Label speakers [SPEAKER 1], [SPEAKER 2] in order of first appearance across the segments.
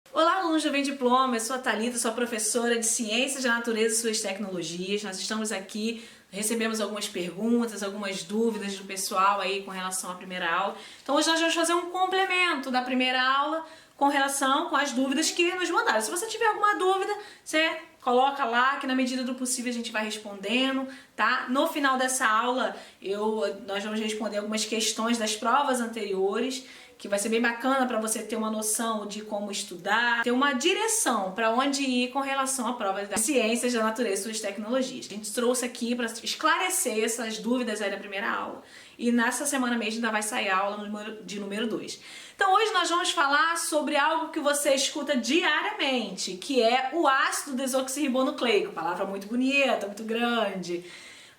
[SPEAKER 1] Olá, alunos do Vem Diploma, eu sou a Thalita, sou a professora de Ciências da Natureza e Suas Tecnologias. Nós estamos aqui, recebemos algumas perguntas, algumas dúvidas do pessoal aí com relação à primeira aula. Então hoje nós vamos fazer um complemento da primeira aula com relação com as dúvidas que nos mandaram. Se você tiver alguma dúvida, você coloca lá que na medida do possível a gente vai respondendo, tá? No final dessa aula nós vamos responder algumas questões das provas anteriores, que vai ser bem bacana para você ter uma noção de como estudar, ter uma direção para onde ir com relação à prova das ciências da natureza e suas tecnologias. A gente trouxe aqui para esclarecer essas dúvidas aí da primeira aula e nessa semana mesmo ainda vai sair a aula de número 2. Então hoje nós vamos falar sobre algo que você escuta diariamente, que é o ácido desoxirribonucleico, palavra muito bonita, muito grande,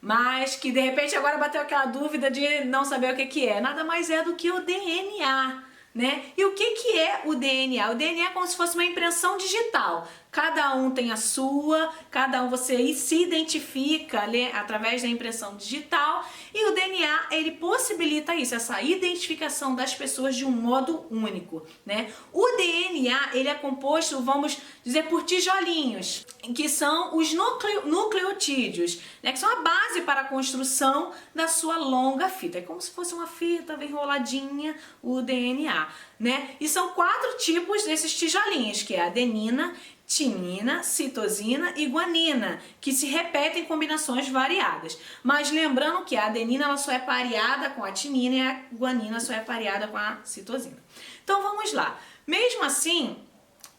[SPEAKER 1] mas que de repente agora bateu aquela dúvida de não saber o que é. Nada mais é do que o DNA, né? E o que é o DNA? O DNA é como se fosse uma impressão digital. Cada um tem a sua, cada um você se identifica ali, através da impressão digital, e o DNA ele possibilita isso, essa identificação das pessoas de um modo único, né? O DNA ele é composto, vamos dizer, por tijolinhos, que são os nucleotídeos, né? Que são a base para a construção da sua longa fita. É como se fosse uma fita bem enroladinha, o DNA, né? E são 4 tipos desses tijolinhos, que é a adenina, timina, citosina e guanina, que se repetem em combinações variadas. Mas lembrando que a adenina ela só é pareada com a timina e a guanina só é pareada com a citosina. Então vamos lá. Mesmo assim,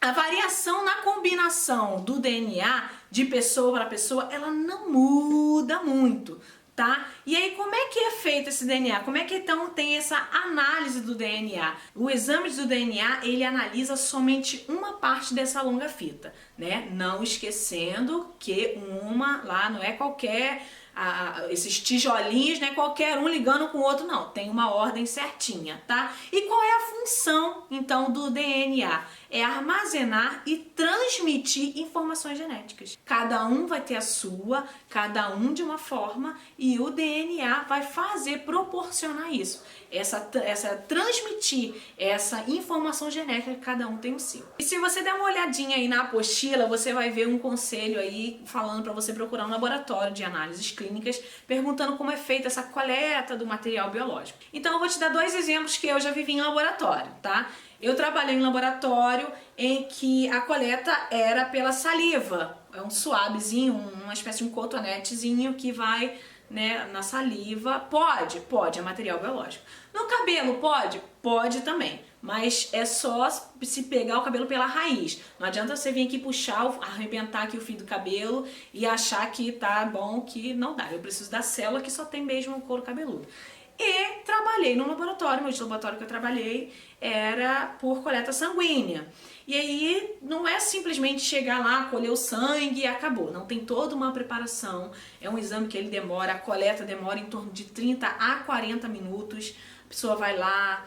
[SPEAKER 1] a variação na combinação do DNA de pessoa para pessoa, ela não muda muito, tá? E aí como é que é feito esse DNA? Como é que então tem essa análise do DNA? O exame do DNA, ele analisa somente uma parte dessa longa fita, né? Não esquecendo que uma lá não é qualquer esses tijolinhos, né? Qualquer um ligando com o outro, não. Tem uma ordem certinha, tá? E qual é a função, então, do DNA? É armazenar e transmitir informações genéticas. Cada um vai ter a sua, cada um de uma forma, e o DNA vai proporcionar isso. Essa transmitir essa informação genética, cada um tem o seu. E se você der uma olhadinha aí na apostila, você vai ver um conselho aí falando para você procurar um laboratório de análises clínicas, perguntando como é feita essa coleta do material biológico. Então eu vou te dar 2 exemplos que eu já vivi em laboratório, tá? Eu trabalhei em um laboratório em que a coleta era pela saliva, é um suavezinho, uma espécie de um cotonetezinho que vai, né, na saliva. Pode, é material biológico. No cabelo pode? Pode também, mas é só se pegar o cabelo pela raiz. Não adianta você vir aqui puxar, arrebentar aqui o fio do cabelo e achar que tá bom, que não dá. Eu preciso da célula que só tem mesmo o couro cabeludo. E trabalhei no laboratório, o laboratório que eu trabalhei era por coleta sanguínea. E aí não é simplesmente chegar lá, colher o sangue e acabou. Não, tem toda uma preparação. É um exame que ele demora, a coleta demora em torno de 30 a 40 minutos. A pessoa vai lá,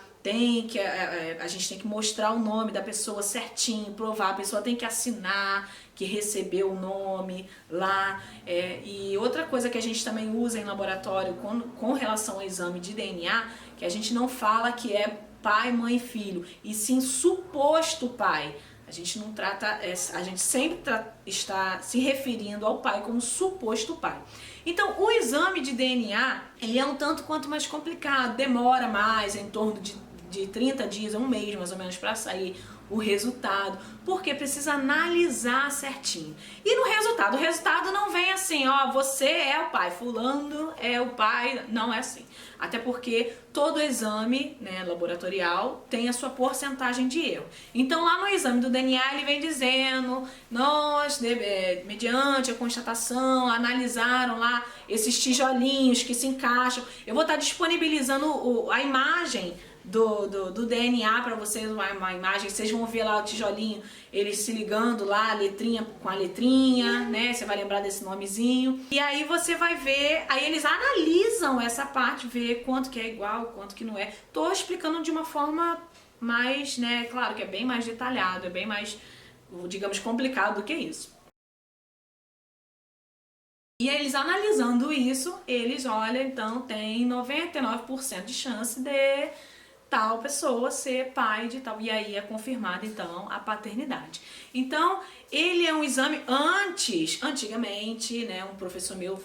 [SPEAKER 1] a gente tem que mostrar o nome da pessoa certinho, provar, a pessoa tem que assinar que recebeu o nome lá. E outra coisa que a gente também usa em laboratório com relação ao exame de DNA, que a gente não fala que é pai, mãe e filho, e sim suposto pai. A gente não trata, a gente sempre está se referindo ao pai como suposto pai. Então, o exame de DNA, ele é um tanto quanto mais complicado, demora mais, em torno de 30 dias, um mês mais ou menos, para sair o resultado, porque precisa analisar certinho. E no resultado, o resultado não vem assim, ó, você é o pai, fulano é o pai, não é assim. Até porque todo exame, né, laboratorial tem a sua porcentagem de erro. Então lá no exame do DNA ele vem dizendo, nós, mediante a constatação, analisaram lá esses tijolinhos que se encaixam. Eu vou estar disponibilizando a imagem do DNA para vocês, uma imagem, vocês vão ver lá o tijolinho, ele se ligando lá, a letrinha com a letrinha, né, você vai lembrar desse nomezinho, e aí você vai ver, aí eles analisam essa parte, ver quanto que é igual, quanto que não é. Tô explicando de uma forma mais, né, claro que é bem mais detalhado, é bem mais, digamos, complicado do que isso. E eles analisando isso, eles olham, então tem 99% de chance tal pessoa ser pai de tal, e aí é confirmada então a paternidade. Então ele é um exame antigamente, né, um professor meu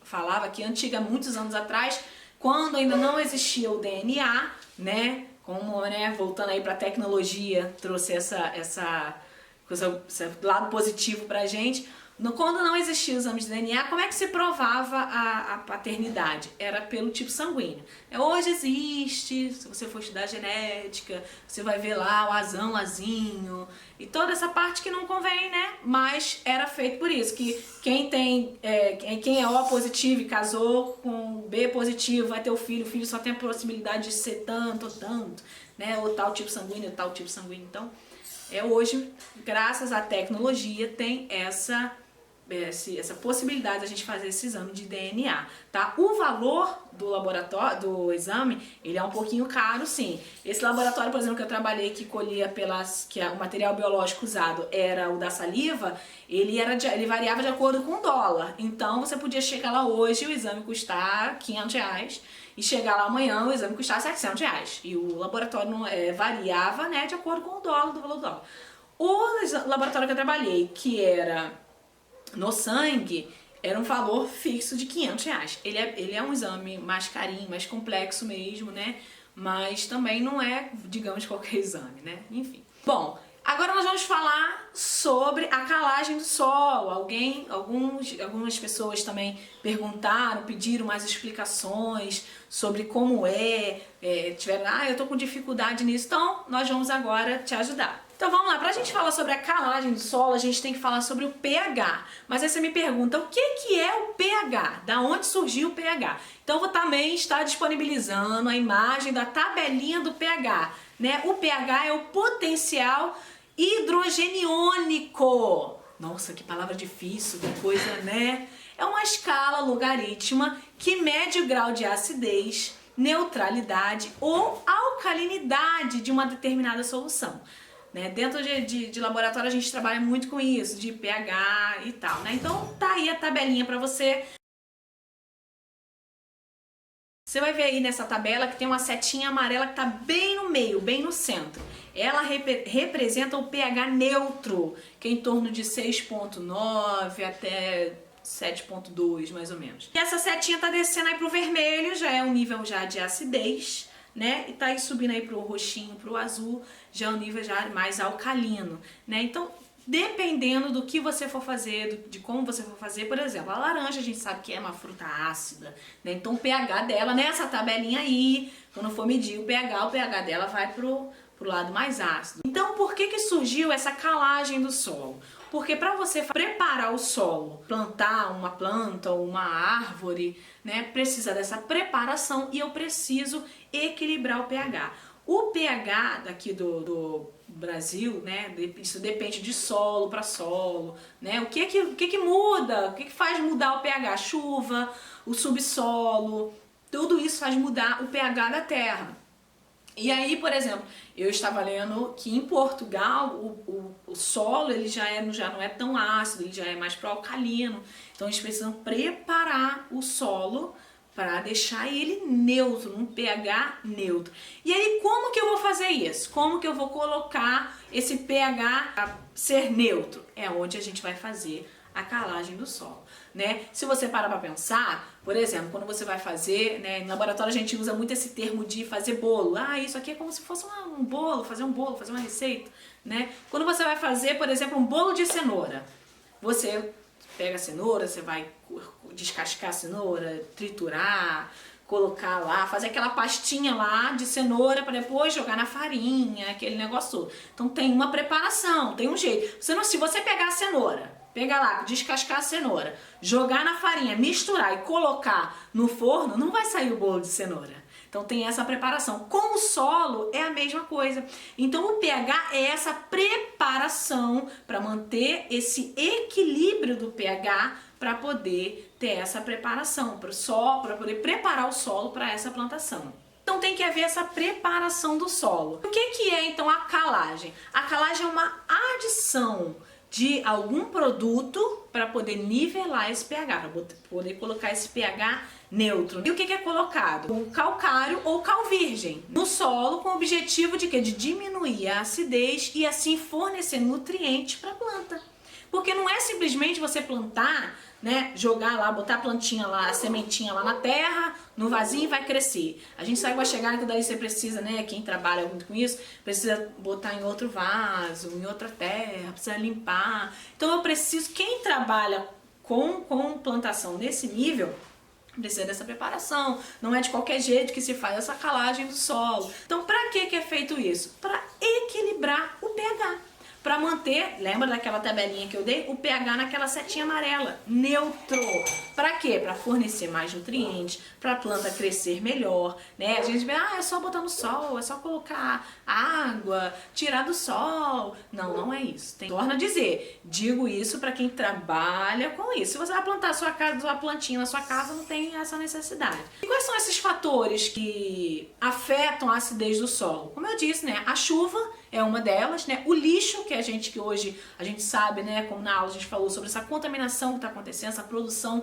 [SPEAKER 1] falava que muitos anos atrás, quando ainda não existia o DNA, né, como, né, voltando aí para a tecnologia, trouxe essa coisa, esse lado positivo pra gente. Quando não existia o exame de DNA, como é que se provava a paternidade? Era pelo tipo sanguíneo. Hoje existe, se você for estudar genética, você vai ver lá o azão, azinho, e toda essa parte que não convém, né? Mas era feito por isso, que quem é O positivo e casou com B positivo vai ter o filho só tem a possibilidade de ser tanto ou tanto, né? Ou tal tipo sanguíneo, ou tal tipo sanguíneo. Então, hoje, graças à tecnologia, tem essa possibilidade de a gente fazer esse exame de DNA, tá? O valor do laboratório, do exame, ele é um pouquinho caro, sim. Esse laboratório, por exemplo, que eu trabalhei, que colhia o material biológico usado era o da saliva, ele variava de acordo com o dólar. Então, você podia chegar lá hoje e o exame custar R$500, e chegar lá amanhã o exame custar R$700. E o laboratório variava, né, de acordo com o dólar, do valor do dólar. O laboratório que eu trabalhei, que era no sangue, era um valor fixo de R$500. Ele é um exame mais carinho, mais complexo mesmo, né? Mas também não é, digamos, qualquer exame, né? Enfim. Bom, agora nós vamos falar sobre a calagem do solo. Algumas pessoas também pediram mais explicações sobre como eu tô com dificuldade nisso, então nós vamos agora te ajudar. Então vamos lá, pra gente falar sobre a calagem do solo, a gente tem que falar sobre o pH. Mas aí você me pergunta, o que é o pH? Da onde surgiu o pH? Então eu vou também estar disponibilizando a imagem da tabelinha do pH, né? O pH é o potencial hidrogeniônico. Nossa, que palavra difícil, que coisa, né? É uma escala logarítmica que mede o grau de acidez, neutralidade ou alcalinidade de uma determinada solução. Né? Dentro de laboratório a gente trabalha muito com isso, de pH e tal, né? Então tá aí a tabelinha para você. Você vai ver aí nessa tabela que tem uma setinha amarela que tá bem no meio, bem no centro. Ela representa o pH neutro, que é em torno de 6,9 até 7,2 mais ou menos. E essa setinha tá descendo aí pro vermelho, já é um nível já de acidez, né? E tá aí subindo aí pro roxinho, pro azul, já é um nível já mais alcalino, né? Então, dependendo do que você for fazer, de como você for fazer, por exemplo, a laranja a gente sabe que é uma fruta ácida, né? Então o pH dela, nessa tabelinha aí, quando for medir o pH dela vai pro lado mais ácido. Então, por que surgiu essa calagem do solo? Porque para você preparar o solo, plantar uma planta ou uma árvore, né, precisa dessa preparação e eu preciso equilibrar o pH. O pH daqui do Brasil, né, isso depende de solo para solo, né? O que muda? O que faz mudar o pH? Chuva, o subsolo, tudo isso faz mudar o pH da terra. E aí, por exemplo, eu estava lendo que em Portugal o solo ele já não é tão ácido, ele já é mais pro alcalino. Então eles precisam preparar o solo para deixar ele neutro, um pH neutro. E aí, como que eu vou fazer isso? Como que eu vou colocar esse pH a ser neutro? É onde a gente vai fazer a calagem do solo, né? Se você parar para pensar, por exemplo, quando você vai fazer, né, no laboratório a gente usa muito esse termo de fazer bolo. Ah, isso aqui é como se fosse um bolo, fazer uma receita, né? Quando você vai fazer, por exemplo, um bolo de cenoura, você pega a cenoura, você vai descascar a cenoura, triturar, colocar lá, fazer aquela pastinha lá de cenoura para depois jogar na farinha, aquele negócio todo. Então tem uma preparação, tem um jeito. Se você pegar a cenoura, pegar lá, descascar a cenoura, jogar na farinha, misturar e colocar no forno, não vai sair o bolo de cenoura. Então tem essa preparação. Com o solo é a mesma coisa. Então o pH é essa preparação para manter esse equilíbrio do pH para poder ter essa preparação para poder preparar o solo para essa plantação. Então tem que haver essa preparação do solo. O que é então a calagem? A calagem é uma adição de algum produto para poder nivelar esse pH, para poder colocar esse pH neutro. E o que é colocado? O calcário ou cal virgem no solo com o objetivo de quê? De diminuir a acidez e assim fornecer nutrientes para a planta. Porque não é simplesmente você plantar, né, jogar lá, botar a plantinha lá, a sementinha lá na terra, no vasinho e vai crescer. A gente sabe que vai chegar que daí você precisa, né, quem trabalha muito com isso, precisa botar em outro vaso, em outra terra, precisa limpar. Então eu preciso, quem trabalha com plantação nesse nível, precisa dessa preparação. Não é de qualquer jeito que se faz essa calagem do solo. Então pra que é feito isso? Para equilibrar o pH. Para manter, lembra daquela tabelinha que eu dei? O pH naquela setinha amarela, neutro. Para quê? Para fornecer mais nutrientes, para a planta crescer melhor, né? A gente vê, é só botar no sol, é só colocar água, tirar do sol. Não, não é isso. Torna a dizer, digo isso para quem trabalha com isso. Se você vai plantar sua plantinha na sua casa, não tem essa necessidade. E quais são esses fatores que afetam a acidez do solo? Como eu disse, né? A chuva é uma delas, né? O lixo, que hoje a gente sabe, né? Como na aula a gente falou sobre essa contaminação que está acontecendo, essa produção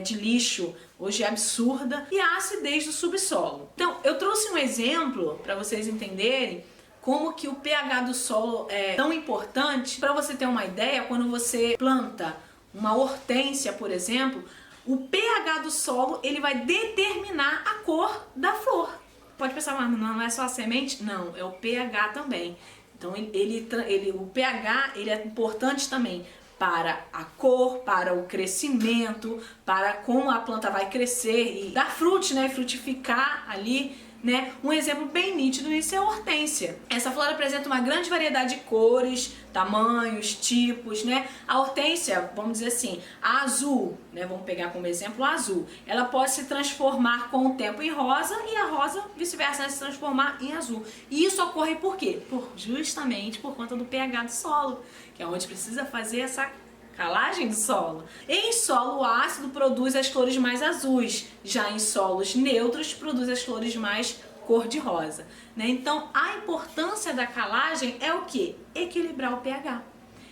[SPEAKER 1] de lixo hoje é absurda, e a acidez do subsolo. Então, eu trouxe um exemplo para vocês entenderem como que o pH do solo é tão importante. Para você ter uma ideia, quando você planta uma hortênsia, por exemplo, o pH do solo ele vai determinar a cor da flor. Pode pensar, mas não é só a semente? Não, é o pH também. Então o pH ele é importante também para a cor, para o crescimento, para como a planta vai crescer e dar frutos, né, frutificar ali, né? Um exemplo bem nítido disso é a hortênsia. Essa flor apresenta uma grande variedade de cores, tamanhos, tipos, né? A hortênsia, vamos dizer assim, a azul, né? Vamos pegar como exemplo a azul. Ela pode se transformar com o tempo em rosa e a rosa, vice-versa, né? Se transformar em azul. E isso ocorre por quê? Justamente por conta do pH do solo, que é onde precisa fazer essa calagem do solo. Em solo ácido produz as flores mais azuis, já em solos neutros produz as flores mais cor-de-rosa, né? Então a importância da calagem é o que? Equilibrar o pH,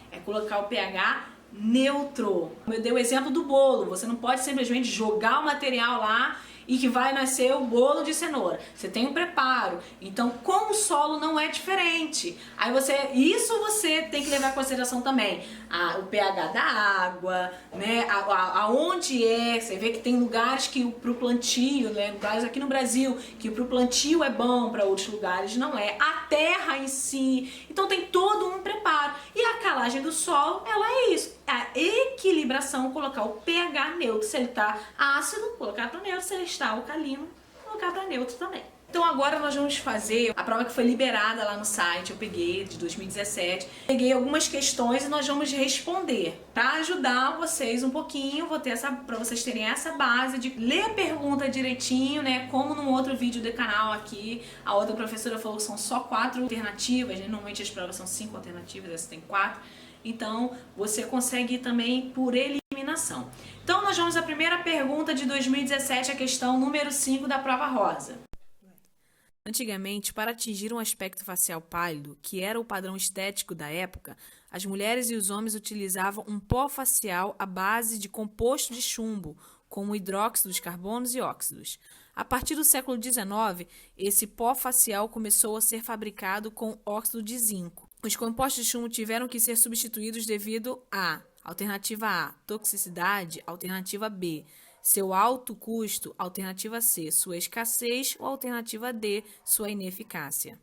[SPEAKER 1] é colocar o pH neutro. Eu dei o exemplo do bolo, você não pode simplesmente jogar o material lá e que vai nascer o bolo de cenoura. Você tem um preparo. Então, com o solo não é diferente. Aí você tem que levar em consideração também. O pH da água, né? Aonde é. Você vê que tem lugares que pro plantio, né? Lugares aqui no Brasil, que pro plantio é bom, para outros lugares não é. A terra em si. Então tem todo um preparo. E a calagem do solo, ela é isso. A equilibração, colocar o pH neutro. Se ele está ácido, colocar para neutro. Se ele está alcalino, colocar para neutro também. Então agora nós vamos fazer a prova que foi liberada lá no site, eu peguei de 2017. Peguei algumas questões e nós vamos responder. Para ajudar vocês um pouquinho, vou ter para vocês terem essa base de ler a pergunta direitinho, né? Como num outro vídeo do canal aqui, a outra professora falou que são só 4 alternativas, né? Normalmente as provas são 5 alternativas, essa tem 4. Então, você consegue ir também por eliminação. Então, nós vamos à primeira pergunta de 2017, a questão número 5 da prova rosa.
[SPEAKER 2] Antigamente, para atingir um aspecto facial pálido, que era o padrão estético da época, as mulheres e os homens utilizavam um pó facial à base de composto de chumbo, como hidróxido de carbonos e óxidos. A partir do século XIX, esse pó facial começou a ser fabricado com óxido de zinco. Os compostos de chumbo tiveram que ser substituídos devido a: alternativa A, toxicidade; alternativa B, seu alto custo; alternativa C, sua escassez; ou alternativa D, sua ineficácia.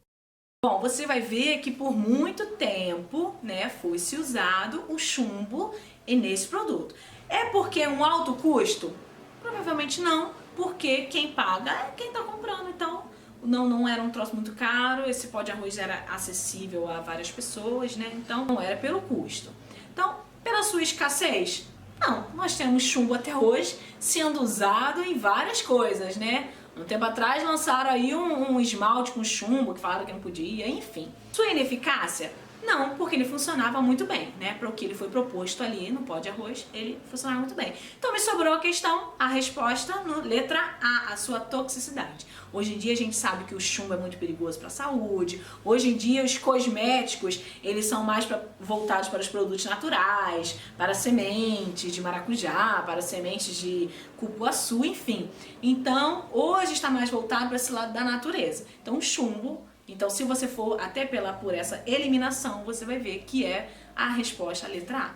[SPEAKER 1] Bom, você vai ver que por muito tempo, né, foi-se usado o chumbo nesse produto. É porque é um alto custo? Provavelmente não, porque quem paga é quem está comprando, então não era um troço muito caro, esse pó de arroz era acessível a várias pessoas, né? Então não era pelo custo. Então, pela sua escassez? Não, nós temos chumbo até hoje sendo usado em várias coisas, né? Um tempo atrás lançaram aí um esmalte com chumbo, que falaram que não podia, enfim. Sua ineficácia? Não, porque ele funcionava muito bem, né? Para o que ele foi proposto ali no pó de arroz, ele funcionava muito bem. Então me sobrou a questão, a resposta no letra A, a sua toxicidade. Hoje em dia a gente sabe que o chumbo é muito perigoso para a saúde. Hoje em dia os cosméticos, eles são mais voltados para os produtos naturais, para sementes de maracujá, para sementes de cupuaçu, enfim. Então, hoje está mais voltado para esse lado da natureza. Então, o chumbo, então, se você for até por essa eliminação, você vai ver que é a resposta, a letra A.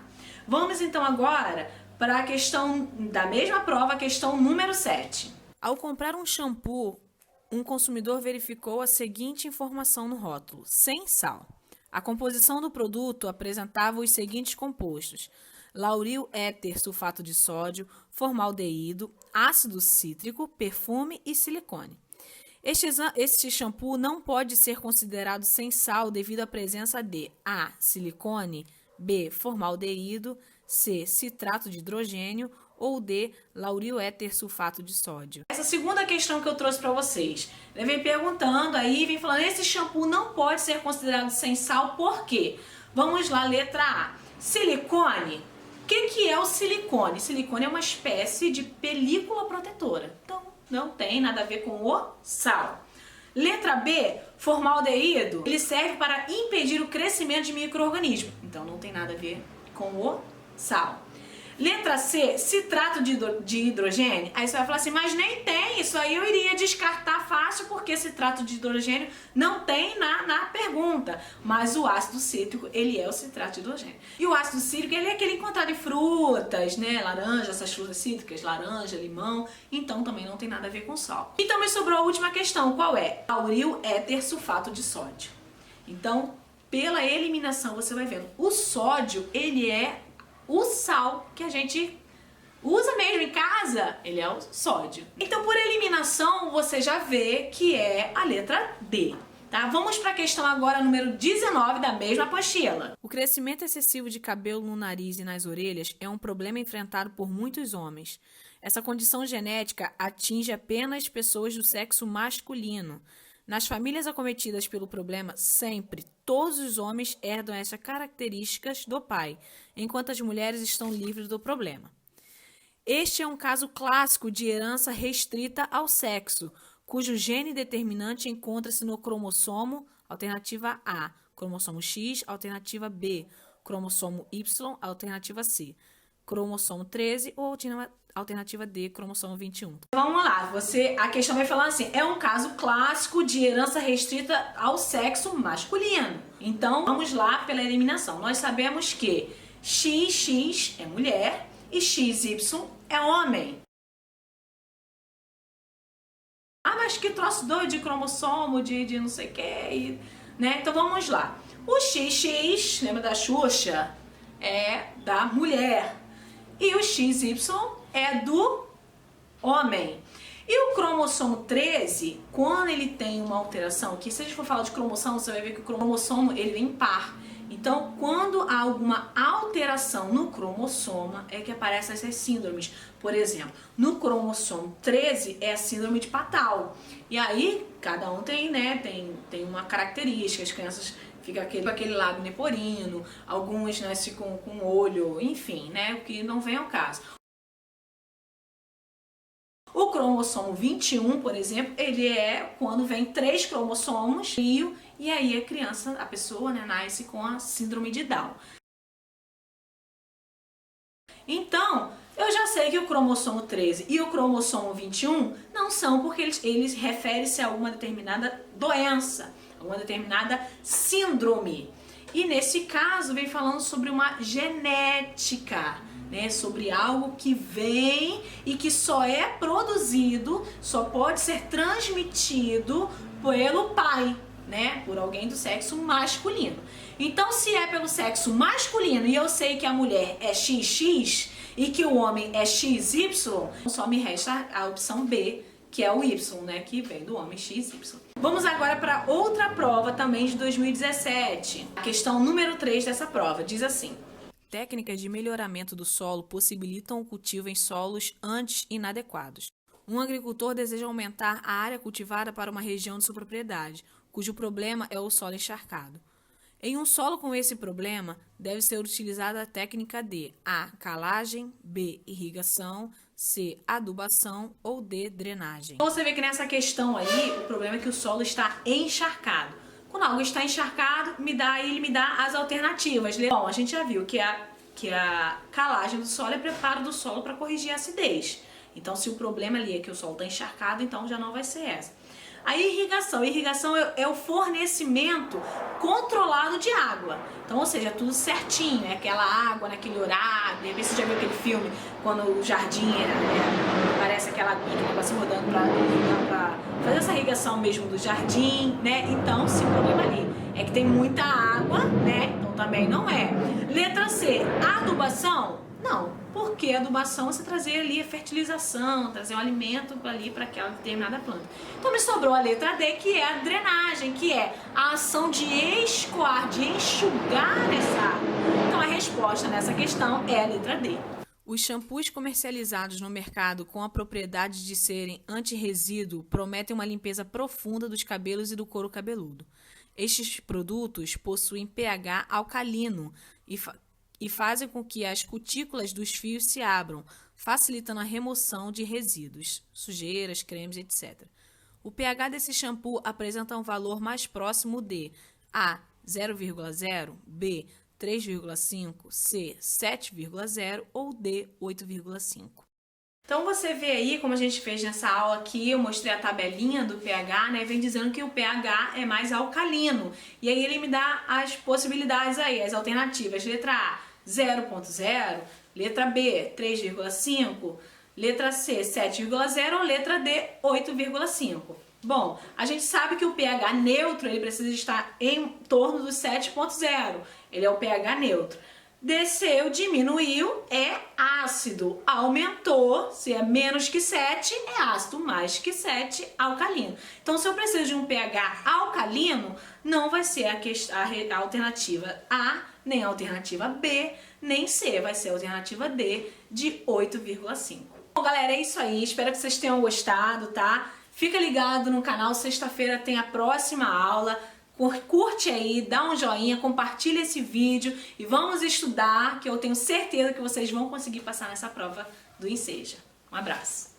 [SPEAKER 1] Vamos então agora para a questão da mesma prova, a questão número 7.
[SPEAKER 2] Ao comprar um shampoo, um consumidor verificou a seguinte informação no rótulo: sem sal. A composição do produto apresentava os seguintes compostos: lauril éter sulfato de sódio, formaldeído, ácido cítrico, perfume e silicone. Este shampoo não pode ser considerado sem sal devido à presença de A. Silicone, B. Formaldeído, C. Citrato de hidrogênio ou D. Lauril éter sulfato de sódio.
[SPEAKER 1] Essa segunda questão que eu trouxe para vocês, ele vem perguntando aí, vem falando, esse shampoo não pode ser considerado sem sal, por quê? Vamos lá, letra A. Silicone. O que é o silicone? Silicone é uma espécie de película protetora. Então, não tem nada a ver com o sal. Letra B, formaldeído, ele serve para impedir o crescimento de micro-organismos. Então não tem nada a ver com o sal. Letra C, citrato de hidrogênio. Aí você vai falar assim, mas nem tem, isso aí eu iria descartar fácil, porque citrato de hidrogênio não tem na pergunta. Mas o ácido cítrico, ele é o citrato de hidrogênio. E o ácido cítrico, ele é aquele encontrado em frutas, né? Laranja, essas frutas cítricas, laranja, limão. Então também não tem nada a ver com sal. Então me sobrou a última questão, qual é? Lauril éter sulfato de sódio. Então, pela eliminação, você vai vendo. O sódio, ele é o sal que a gente usa mesmo em casa, ele é o sódio. Então, por eliminação, você já vê que é a letra D. Tá? Vamos para a questão agora número 19 da mesma apostila.
[SPEAKER 2] O crescimento excessivo de cabelo no nariz e nas orelhas é um problema enfrentado por muitos homens. Essa condição genética atinge apenas pessoas do sexo masculino. Nas famílias acometidas pelo problema, sempre todos os homens herdam essas características do pai, enquanto as mulheres estão livres do problema. Este é um caso clássico de herança restrita ao sexo, cujo gene determinante encontra-se no cromossomo, alternativa A, cromossomo X, alternativa B, cromossomo Y, alternativa C, cromossomo 13 ou alternativa D, cromossomo 21.
[SPEAKER 1] Vamos lá, a questão vai falar assim, é um caso clássico de herança restrita ao sexo masculino. Então, vamos lá pela eliminação. Nós sabemos que XX é mulher e XY é homem. Ah, mas que troço doido de cromossomo, de não sei o que, né? Então vamos lá. O XX, lembra da Xuxa? É da mulher. E o XY é do homem. E o cromossomo 13, quando ele tem uma alteração, que se a gente for falar de cromossomo, você vai ver que o cromossomo ele vem par. Então, quando há alguma alteração no cromossoma, é que aparecem essas síndromes. Por exemplo, no cromossomo 13 é a síndrome de Patau. E aí, cada um tem, né, tem uma característica. As crianças ficam aquele lábio leporino, alguns nascem com olho, enfim, né, o que não vem ao caso. O cromossomo 21, por exemplo, ele é quando vem 3 cromossomos e aí a criança, a pessoa, né, nasce com a síndrome de Down. Então, eu já sei que o cromossomo 13 e o cromossomo 21 não são porque eles referem-se a uma determinada doença, a uma determinada síndrome. E nesse caso vem falando sobre uma genética, né, sobre algo que vem e que só é produzido, só pode ser transmitido pelo pai, né, por alguém do sexo masculino. Então, se é pelo sexo masculino e eu sei que a mulher é XX e que o homem é XY, só me resta a opção B, que é o Y, né, que vem do homem XY. Vamos agora para outra prova também de 2017. A questão número 3 dessa prova diz assim:
[SPEAKER 2] técnicas de melhoramento do solo possibilitam o cultivo em solos antes inadequados. Um agricultor deseja aumentar a área cultivada para uma região de sua propriedade, cujo problema é o solo encharcado. Em um solo com esse problema, deve ser utilizada a técnica de A. Calagem, B. Irrigação, C. Adubação ou D. Drenagem.
[SPEAKER 1] Então você vê que nessa questão aí, o problema é que o solo está encharcado. Quando algo está encharcado, ele me dá as alternativas. Bom, a gente já viu que a calagem do solo é preparo do solo para corrigir a acidez. Então, se o problema ali é que o solo está encharcado, então já não vai ser essa. A irrigação. Irrigação é o fornecimento controlado de água. Então, ou seja, tudo certinho, é aquela água naquele horário. De repente você já viu aquele filme quando o jardim parece aquela aguinha, aquele negócio rodando para fazer essa irrigação mesmo do jardim, né? Então, se o problema ali é que tem muita água, né? Então também não é. Letra C, adubação? Não, porque a adubação é você trazer ali a fertilização, trazer um alimento ali para aquela determinada planta. Então me sobrou a letra D, que é a drenagem, que é a ação de escoar, de enxugar essa água. Então a resposta nessa questão é a letra D.
[SPEAKER 2] Os shampoos comercializados no mercado com a propriedade de serem anti-resíduo prometem uma limpeza profunda dos cabelos e do couro cabeludo. Estes produtos possuem pH alcalino e fazem com que as cutículas dos fios se abram, facilitando a remoção de resíduos, sujeiras, cremes, etc. O pH desse shampoo apresenta um valor mais próximo de A. 0,0, B. 3,5, C. 7,0 ou D. 8,5.
[SPEAKER 1] Então você vê aí, como a gente fez nessa aula aqui, eu mostrei a tabelinha do pH, né? Vem dizendo que o pH é mais alcalino. E aí ele me dá as possibilidades aí, as alternativas. Letra A, 0,0. Letra B, 3,5. Letra C, 7,0. Ou letra D, 8,5. Bom, a gente sabe que o pH neutro ele precisa estar em torno do 7,0. Ele é o pH neutro. Desceu, diminuiu, é ácido. Aumentou, se é menos que 7, é ácido. Mais que 7, alcalino. Então, se eu preciso de um pH alcalino, não vai ser a alternativa A, nem a alternativa B, nem C. Vai ser a alternativa D, de 8,5. Bom, galera, é isso aí. Espero que vocês tenham gostado, tá? Fica ligado no canal, sexta-feira tem a próxima aula. Curte aí, dá um joinha, compartilha esse vídeo e vamos estudar, que eu tenho certeza que vocês vão conseguir passar nessa prova do Enseja. Um abraço!